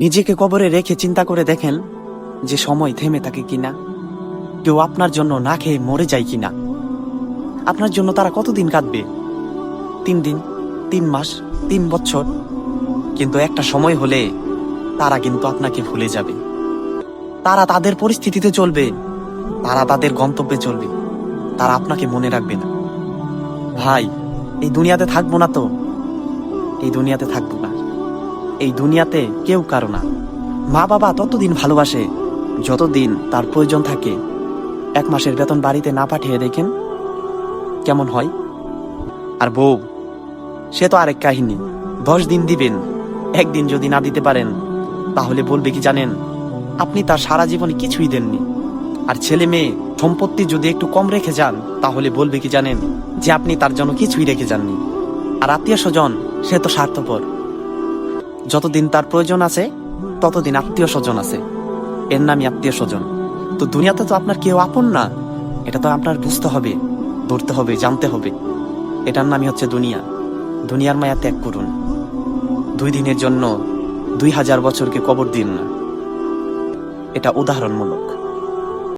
নিজেকে কবরে রেখে চিন্তা করে দেখেন যে সময় থেমে থাকে কিনা, কেউ আপনার জন্য না খেয়ে মরে যায় কিনা। আপনার জন্য তারা কতদিন কাঁদবে? 3 দিন, 3 মাস, 3 বছর। কিন্তু একটা সময় হলে তারা কিন্তু আপনাকে ভুলে যাবে। তারা তাদের পরিস্থিতিতে চলবে, তারা তাদের গন্তব্যে চলবে, তারা আপনাকে মনে রাখবে না। ভাই, এই দুনিয়াতে থাকবো না তো, এই দুনিয়াতে থাকবো না। এই দুনিয়াতে কেউ কারো না। মা বাবা ততদিন ভালোবাসে যতদিন তার প্রয়োজন থাকে। 1 মাসের বেতন বাড়িতে না পাঠিয়ে দেখেন কেমন হয়। আর বউ, সে তো আরেক কাহিনী। 10 দিন দিবেন, 1 দিন যদি না দিতে পারেন তাহলে বলবে কি জানেন, আপনি তার সারা জীবনে কিছুই দেননি। আর ছেলে মেয়ে সম্পত্তি যদি একটু কম রেখে যান তাহলে বলবে কি জানেন, যে আপনি তার জন্য কিছুই রেখে যাননি। আর আত্মীয় স্বজন, সে তো স্বার্থপর। যতদিন তার প্রয়োজন আছে ততদিন আত্মীয় স্বজন আছে, এর নামই আত্মীয় স্বজন। তো দুনিয়াতে তো আপনার কেউ আপন না, এটা তো আপনার বুঝতে হবে, ধরতে হবে, জানতে হবে। এটার নামই হচ্ছে দুনিয়া। দুনিয়ার মায়া ত্যাগ করুন। 2 দিনের জন্য 2000 বছরকে কবর দিন না। এটা উদাহরণমূলক।